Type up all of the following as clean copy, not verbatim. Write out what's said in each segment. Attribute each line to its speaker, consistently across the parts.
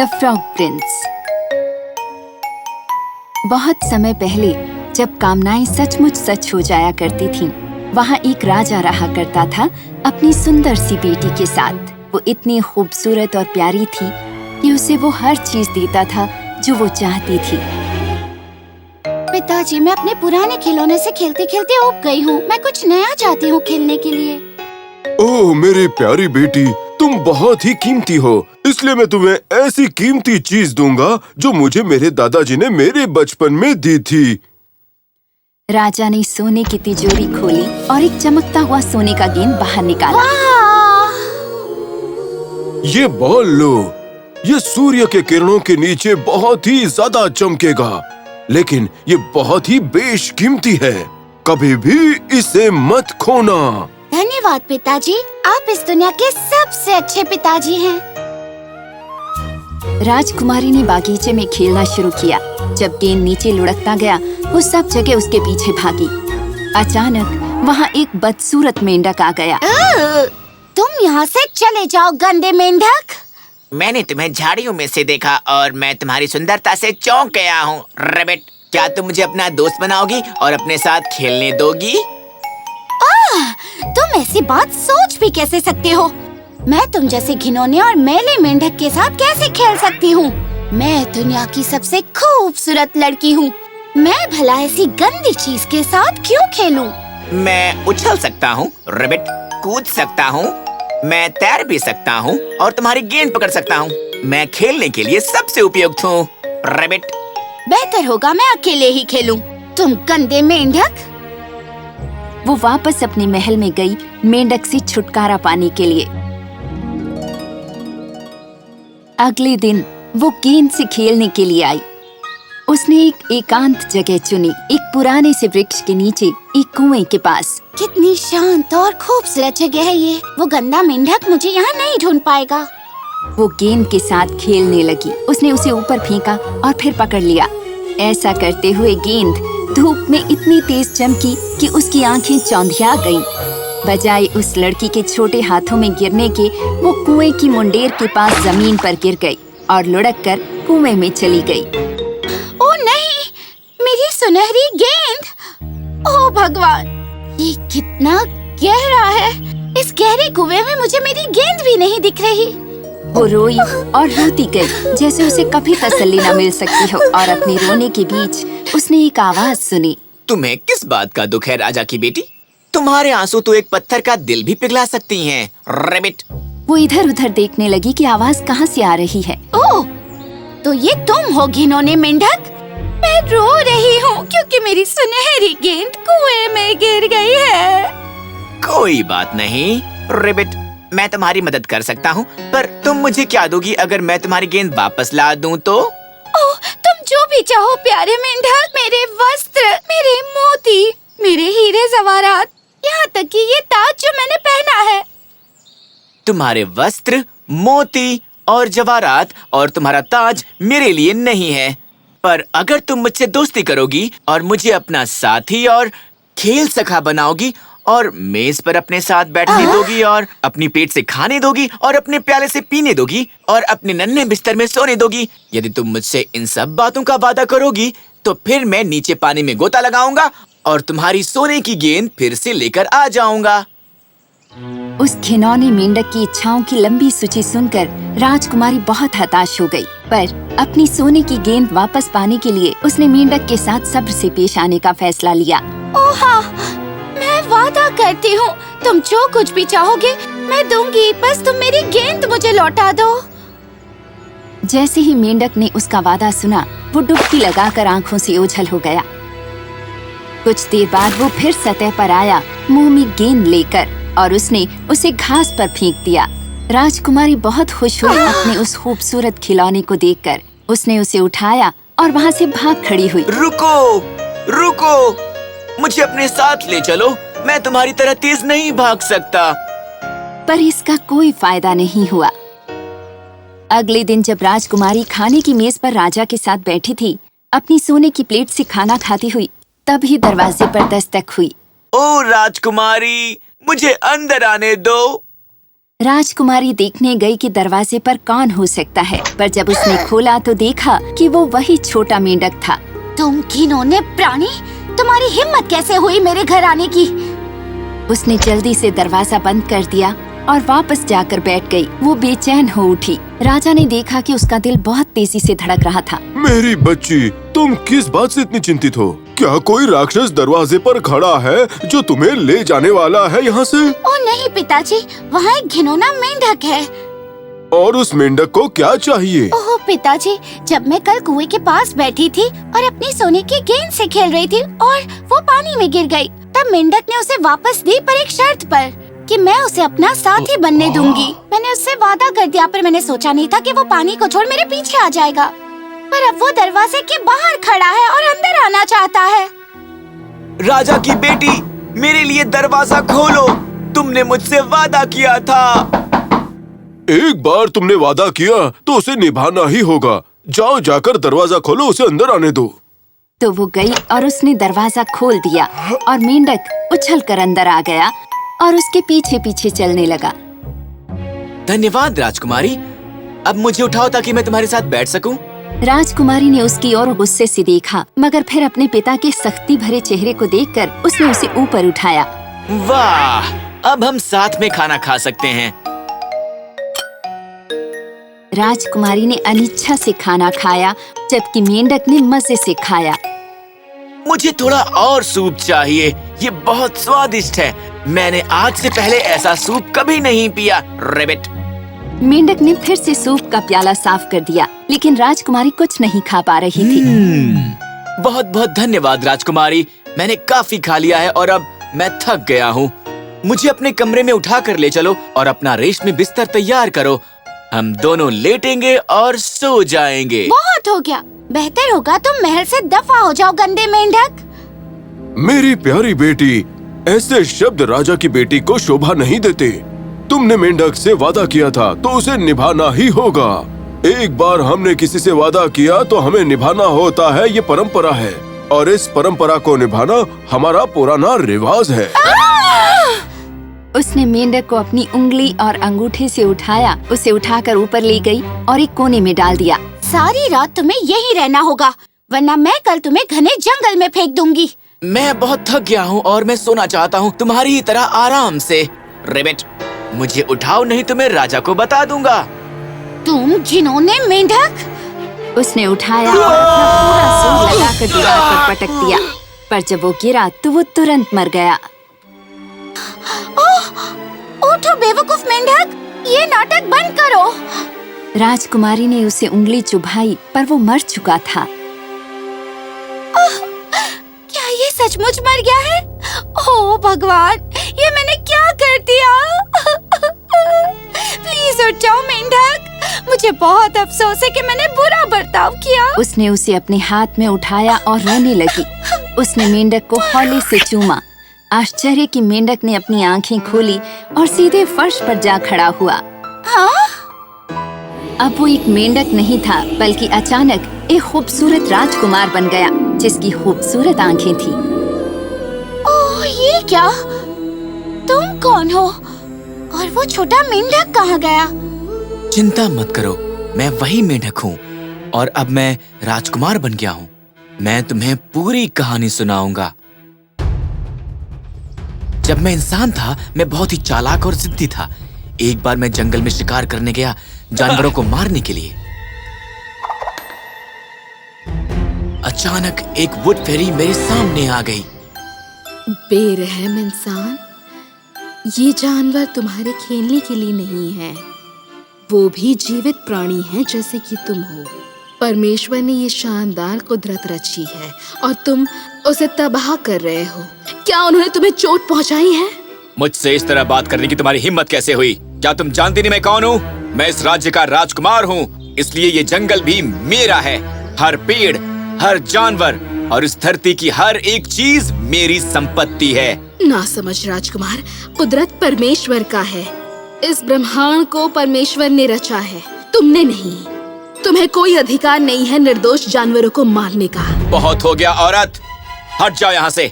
Speaker 1: The frog Prince. बहुत समय पहले जब कामनाएं सचमुच सच हो जाया करती थीं, वहाँ एक राजा रहा करता था अपनी सुंदर सी बेटी के साथ। वो इतनी खूबसूरत और प्यारी थी कि उसे वो हर चीज देता था जो वो चाहती थी।
Speaker 2: पिताजी, मैं अपने पुराने खिलौने से खेलते खेलते ऊब गई हूँ। मैं कुछ नया चाहती हूँ खेलने के लिए।
Speaker 3: ओह मेरी प्यारी बेटी, तुम बहुत ही कीमती हो, इसलिए मैं तुम्हें ऐसी कीमती चीज दूंगा जो मुझे मेरे दादाजी ने मेरे बचपन में दी थी।
Speaker 1: राजा ने सोने की तिजोरी खोली और एक चमकता हुआ सोने का गेंद बाहर निकाला।
Speaker 3: ये बॉल लो, ये सूर्य के किरणों के नीचे बहुत ही ज्यादा चमकेगा, लेकिन ये बहुत ही बेशकीमती है। कभी भी इसे मत खोना।
Speaker 2: धन्यवाद पिताजी, आप इस दुनिया के सबसे अच्छे पिताजी हैं।
Speaker 1: राजकुमारी ने बागीचे में खेलना शुरू किया। जब गेंद नीचे लुढ़कता गया, वो सब जगह उसके पीछे भागी। अचानक वहाँ एक बदसूरत मेंढक आ गया।
Speaker 2: तुम यहाँ से चले जाओ, गंदे मेंढक।
Speaker 4: मैंने तुम्हें झाड़ियों में से देखा और मैं तुम्हारी सुंदरता से चौंक गया हूँ। रैबिट, क्या तुम मुझे अपना दोस्त बनाओगी और अपने साथ खेलने दोगी?
Speaker 2: तुम ऐसी बात सोच भी कैसे सकते हो? मैं तुम जैसे घिनौने और मैले मेंढक के साथ कैसे खेल सकती हूँ? मैं दुनिया की सबसे खूबसूरत लड़की हूँ। मैं भला ऐसी गंदी चीज के साथ क्यों खेलूं?
Speaker 4: मैं उछल सकता हूँ रैबिट, कूद सकता हूँ, मैं तैर भी सकता हूँ और तुम्हारी गेंद पकड़ सकता हूँ। मैं खेलने के लिए सबसे उपयुक्त हूँ रैबिट।
Speaker 2: बेहतर होगा मैं अकेले ही खेलूं। तुम गंदे मेंढक।
Speaker 1: वो वापस अपने महल में गई मेंढक से छुटकारा पाने के लिए। अगले दिन वो गेंद से खेलने के लिए आई। उसने एक एकांत जगह चुनी, एक पुराने से वृक्ष के नीचे, एक कुएं के पास।
Speaker 2: कितनी शांत और खूबसूरत जगह है ये। वो गंदा मेंढक मुझे यहाँ नहीं ढूंढ पाएगा।
Speaker 1: वो गेंद के साथ खेलने लगी। उसने उसे ऊपर फेंका और फिर पकड़ लिया। ऐसा करते हुए गेंद धूप में इतनी तेज चमकी कि उसकी आंखें चौंधिया गईं। बजाय उस लड़की के छोटे हाथों में गिरने के, वो कुएं की मुंडेर के पास जमीन पर गिर गई और लुढ़ककर कुएं में चली गई।
Speaker 2: ओह नहीं, मेरी सुनहरी गेंद! ओह भगवान, ये कितना गहरा है। इस गहरे कुएं में मुझे मेरी गेंद भी नहीं दिख रही।
Speaker 1: वो रोई और रोती गई, जैसे उसे कभी तसल्ली न मिल सकती हो। और अपने रोने के बीच उसने एक आवाज सुनी।
Speaker 4: तुम्हें किस बात का दुख है राजा की बेटी? तुम्हारे आंसू तो एक पत्थर का दिल भी पिघला सकती हैं रैबिट।
Speaker 1: वो इधर उधर देखने लगी कि आवाज कहाँ से आ रही है।
Speaker 2: ओह, तो ये तुम हो घिनौने मेंढक? मैं रो रही हूँ क्योंकि मेरी सुनहरी गेंद कुएं में गिर गई है।
Speaker 4: कोई बात नहीं रैबिट, मैं तुम्हारी मदद कर सकता हूँ, पर तुम मुझे क्या दोगी अगर मैं तुम्हारी गेंद वापस ला दूँ तो?
Speaker 2: ओह, तुम जो भी चाहो प्यारे मेंढक। मेरे वस्त्र, मेरे मोती, मेरे हीरे जवाहरात, यहाँ तक कि ये ताज जो मैंने पहना है।
Speaker 4: तुम्हारे वस्त्र, मोती और जवाहरात और तुम्हारा ताज मेरे लिए नहीं है, पर अगर तुम मुझसे दोस्ती करोगी और मुझे अपना साथी और खेल सखा बनाओगी और मेज पर अपने साथ बैठने दोगी और अपनी पेट से खाने दोगी और अपने प्याले से पीने दोगी और अपने नन्हे बिस्तर में सोने दोगी, यदि तुम मुझसे इन सब बातों का वादा करोगी, तो फिर मैं नीचे पानी में गोता लगाऊंगा और तुम्हारी सोने की गेंद फिर से लेकर आ जाऊंगा।
Speaker 1: उस घिनौने मेंढक की इच्छाओं की लंबी सूची सुनकर राजकुमारी बहुत हताश हो गई। पर अपनी सोने की गेंद वापस पाने के लिए उसने मेंढक के साथ सब्र से पेश आने का फैसला लिया।
Speaker 2: ओह हाँ, मैं वादा करती हूँ, तुम जो कुछ भी चाहोगे मैं दूंगी, बस तुम मेरी गेंद मुझे लौटा दो।
Speaker 1: जैसे ही मेंढक ने उसका वादा सुना, वो डुबकी लगाकर आंखों से ओझल हो गया। कुछ देर बाद वो फिर सतह पर आया, मुंह में गेंद लेकर, और उसने उसे घास पर फेंक दिया। राजकुमारी बहुत खुश हुई अपने उस खूबसूरत खिलौने को देखकर। उसने उसे उठाया और वहाँ से भाग खड़ी हुई।
Speaker 4: रुको, रुको, मुझे अपने साथ ले चलो, मैं तुम्हारी तरह तेज नहीं भाग सकता।
Speaker 1: पर इसका कोई फायदा नहीं हुआ। अगले दिन जब राजकुमारी खाने की मेज पर राजा के साथ बैठी थी, अपनी सोने की प्लेट से खाना खाती हुई, तभी दरवाजे पर दस्तक हुई।
Speaker 4: ओ राजकुमारी, मुझे अंदर आने दो।
Speaker 1: राजकुमारी देखने गई कि दरवाजे पर कौन हो सकता है, पर जब उसने खोला तो देखा कि वो वही छोटा मेंढक था।
Speaker 2: तुम घिनौने प्राणी, तुम्हारी हिम्मत कैसे हुई मेरे घर आने की?
Speaker 1: उसने जल्दी से दरवाजा बंद कर दिया और वापस जाकर बैठ गई। वो बेचैन हो उठी। राजा ने देखा कि उसका दिल बहुत तेजी से धड़क रहा था।
Speaker 3: मेरी बच्ची, तुम किस बात से इतनी चिंतित हो? क्या कोई राक्षस दरवाजे पर खड़ा है जो तुम्हें ले जाने वाला है यहाँ से?
Speaker 2: ओ नहीं पिताजी, वहाँ एक घिनौना मेंढक है।
Speaker 3: और उस मेंढक को क्या चाहिए?
Speaker 2: ओह पिताजी, जब मैं कल कुएं के पास बैठी थी और अपनी सोने की गेंद से खेल रही थी और वो पानी में गिर गई, तब मेंढक ने उसे वापस दी, पर एक शर्त पर कि मैं उसे अपना साथी बनने दूंगी। मैंने उससे वादा कर दिया, पर मैंने सोचा नहीं था कि वो पानी को छोड़ मेरे पीछे आ जाएगा। पर अब वो दरवाजे के बाहर खड़ा है और अंदर आना चाहता है।
Speaker 4: राजा की बेटी, मेरे लिए दरवाजा खोलो। तुमने मुझसे वादा किया था।
Speaker 3: एक बार तुमने वादा किया तो उसे निभाना ही होगा। जाओ, जाकर दरवाजा खोलो, उसे अंदर आने दो।
Speaker 1: तो वो गई और उसने दरवाजा खोल दिया और मेंढक उछलकर अंदर आ गया और उसके पीछे पीछे चलने लगा।
Speaker 4: धन्यवाद राजकुमारी। अब मुझे उठाओ ताकि मैं तुम्हारे साथ बैठ सकूं।
Speaker 1: राजकुमारी ने उसकी ओर गुस्से से देखा, मगर फिर अपने पिता के सख्ती भरे चेहरे को देखकर उसने उसे ऊपर उठाया।
Speaker 4: वाह, अब हम साथ में खाना खा सकते हैं।
Speaker 1: राजकुमारी ने अनिच्छा से खाना खाया, जबकि मेंढक ने मजे से खाया।
Speaker 4: मुझे थोड़ा और सूप चाहिए, ये बहुत स्वादिष्ट है। मैंने आज से पहले ऐसा सूप कभी नहीं पिया। रेबिट।
Speaker 1: मेंढक ने फिर से सूप का प्याला साफ कर दिया, लेकिन राजकुमारी कुछ नहीं खा पा रही थी।
Speaker 4: बहुत बहुत धन्यवाद राजकुमारी, मैंने काफी खा लिया है और अब मैं थक गया हूँ। मुझे अपने कमरे में उठा कर ले चलो और अपना रेशमी बिस्तर तैयार करो। हम दोनों लेटेंगे और सो जाएंगे।
Speaker 2: बहुत हो गया, बेहतर होगा तुम महल से दफा हो जाओ, गंदे मेंढक।
Speaker 3: मेरी प्यारी बेटी, ऐसे शब्द राजा की बेटी को शोभा नहीं देते। तुमने मेंढक से वादा किया था तो उसे निभाना ही होगा। एक बार हमने किसी से वादा किया तो हमें निभाना होता है, ये परंपरा है और इस परंपरा को निभाना हमारा पुराना रिवाज है।
Speaker 1: उसने मेंढक को अपनी उंगली और अंगूठे से उठाया, उसे उठाकर ऊपर ले गई और एक कोने में डाल दिया।
Speaker 2: सारी रात तुम्हें यहीं रहना होगा, वरना मैं कल तुम्हें घने जंगल में फेंक दूंगी।
Speaker 4: मैं बहुत थक गया हूँ और मैं सोना चाहता हूँ तुम्हारी ही तरह आराम से। रेबिट, मुझे उठाओ नहीं तो मैं राजा को बता दूंगा।
Speaker 2: तुम घिनौने मेंढक।
Speaker 1: उसने उठाया और अपना पूरा जोर लगाकर दीवार पर पटक दिया, पर जब वो गिरा तो वो तुरंत मर गया।
Speaker 2: उठो बेवकूफ मेंढक, ये नाटक बंद करो।
Speaker 1: राजकुमारी ने उसे उंगली चुभाई, पर वो मर चुका था।
Speaker 2: क्या ये सचमुच मर गया है? ओह भगवान, ये मैंने क्या कर दिया? प्लीज उठ जाओ मेंढक, मुझे बहुत अफसोस है कि मैंने बुरा बर्ताव किया।
Speaker 1: उसने उसे अपने हाथ में उठाया और रोने लगी। उसने मेंढक को हौले से चूमा। आश्चर्य की मेंढक ने अपनी आंखें खोली और सीधे फर्श पर जा खड़ा हुआ।
Speaker 2: हाँ?
Speaker 1: अब वो एक मेंढक नहीं था, बल्कि अचानक एक खूबसूरत राजकुमार बन गया, जिसकी खूबसूरत आंखें थी।
Speaker 2: ओह, ये क्या? तुम कौन हो? और वो छोटा मेंढक कहाँ गया?
Speaker 4: चिंता मत करो, मैं वही मेंढक हूँ और अब मैं राजकुमार बन गया हूँ। मैं तुम्हें पूरी कहानी सुनाऊंगा। जब मैं इंसान था, मैं बहुत ही चालाक और जिद्दी था। एक बार मैं जंगल में शिकार करने गया, जानवरों को मारने के लिए। अचानक एक वुड फेरी मेरे सामने आ गई।
Speaker 5: बेरहम इंसान, ये जानवर तुम्हारे खेलने के लिए नहीं है। वो भी जीवित प्राणी हैं जैसे कि तुम हो। परमेश्वर ने ये शानदार कुदरत रची है और तुम उसे तबाह कर रहे हो। क्या उन्होंने तुम्हें चोट पहुंचाई है?
Speaker 4: मुझसे इस तरह बात करने की तुम्हारी हिम्मत कैसे हुई? क्या तुम जानती नहीं मैं कौन हूँ? मैं इस राज्य का राजकुमार हूँ, इसलिए ये जंगल भी मेरा है। हर पेड़, हर जानवर और इस धरती की हर एक चीज मेरी संपत्ति है।
Speaker 5: ना समझ राजकुमार, कुदरत परमेश्वर का है। इस ब्रह्मांड को परमेश्वर ने रचा है, तुमने नहीं। तुम्हें कोई अधिकार नहीं है निर्दोष जानवरों को मारने का।
Speaker 4: बहुत हो गया औरत, हट जाओ यहाँ से।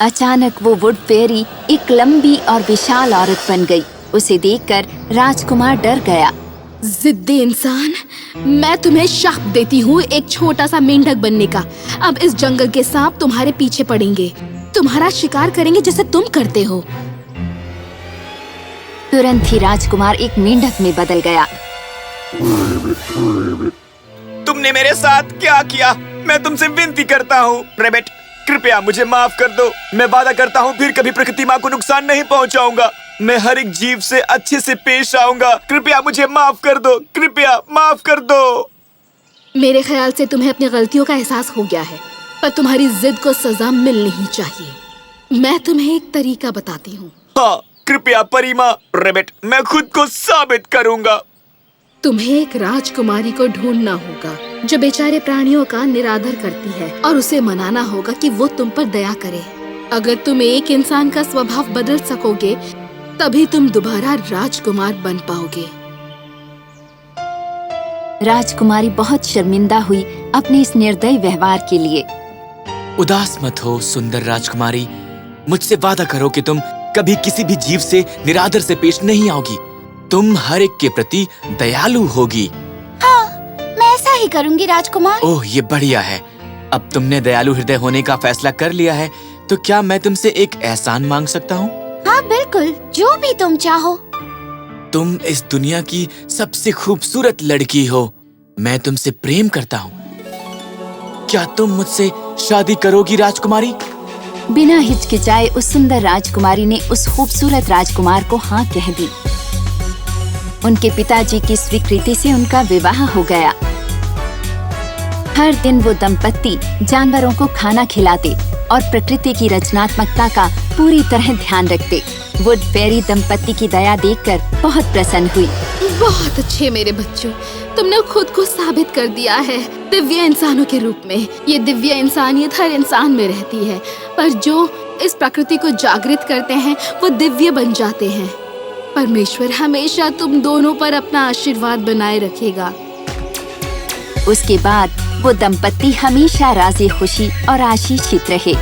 Speaker 1: अचानक वो वुड फेरी एक लंबी और विशाल औरत बन गई। उसे देखकर राजकुमार डर गया।
Speaker 5: जिद्दी इंसान, मैं तुम्हें शाप देती हूँ एक छोटा सा मेंढक बनने का। अब इस जंगल के सांप तुम्हारे पीछे पड़ेंगे, तुम्हारा शिकार करेंगे जैसे तुम करते हो।
Speaker 1: तुरंत ही राजकुमार एक मेंढक में बदल गया।
Speaker 4: तुमने मेरे साथ क्या किया? मैं तुमसे विनती करता हूँ रैबिट, कृपया मुझे माफ कर दो। मैं वादा करता हूँ फिर कभी प्रकृति माँ को नुकसान नहीं पहुँचाऊंगा। मैं हर एक जीव से अच्छे से पेश आऊंगा। कृपया मुझे माफ कर दो, कृपया माफ कर दो।
Speaker 5: मेरे ख्याल से तुम्हें अपनी गलतियों का एहसास हो गया है, पर तुम्हारी जिद को सजा मिलनी ही चाहिए। मैं तुम्हें एक तरीका बताती हूँ।
Speaker 4: हाँ, कृपया परी माँ। रैबिट, मैं खुद को साबित करूंगा।
Speaker 5: तुम्हें एक राजकुमारी को ढूंढना होगा जो बेचारे प्राणियों का निरादर करती है, और उसे मनाना होगा कि वो तुम पर दया करे। अगर तुम एक इंसान का स्वभाव बदल सकोगे तभी तुम दोबारा राजकुमार बन पाओगे।
Speaker 1: राजकुमारी बहुत शर्मिंदा हुई अपने इस निर्दयी व्यवहार के लिए।
Speaker 4: उदास मत हो सुंदर राजकुमारी, मुझसे वादा करो कि तुम कभी किसी भी जीव से निरादर से पेश नहीं आओगी। तुम हर एक के प्रति दयालु होगी।
Speaker 2: हाँ, मैं ऐसा ही करूंगी राजकुमार।
Speaker 4: ओह, ये बढ़िया है। अब तुमने दयालु हृदय होने का फैसला कर लिया है, तो क्या मैं तुमसे एक एहसान मांग सकता हूँ?
Speaker 2: हाँ बिल्कुल, जो भी तुम चाहो।
Speaker 4: तुम इस दुनिया की सबसे खूबसूरत लड़की हो। मैं तुमसे प्रेम करता हूँ। क्या तुम मुझसे शादी करोगी राजकुमारी?
Speaker 1: बिना हिचकिचाए उस सुंदर राजकुमारी ने उस खूबसूरत राजकुमार को हाँ कह दी। उनके पिताजी की स्वीकृति से उनका विवाह हो गया। हर दिन वो दंपत्ति जानवरों को खाना खिलाते और प्रकृति की रचनात्मकता का पूरी तरह ध्यान रखते। वुड फेरी दंपत्ति की दया देखकर बहुत प्रसन्न हुई।
Speaker 5: बहुत अच्छे मेरे बच्चों, तुमने खुद को साबित कर दिया है दिव्य इंसानों के रूप में। ये दिव्य इंसानियत हर इंसान में रहती है, पर जो इस प्रकृति को जागृत करते हैं वो दिव्य बन जाते हैं। परमेश्वर हमेशा तुम दोनों पर अपना आशीर्वाद बनाए रखेगा।
Speaker 1: उसके बाद वो दंपत्ति हमेशा राजी खुशी और आशीषित रहे।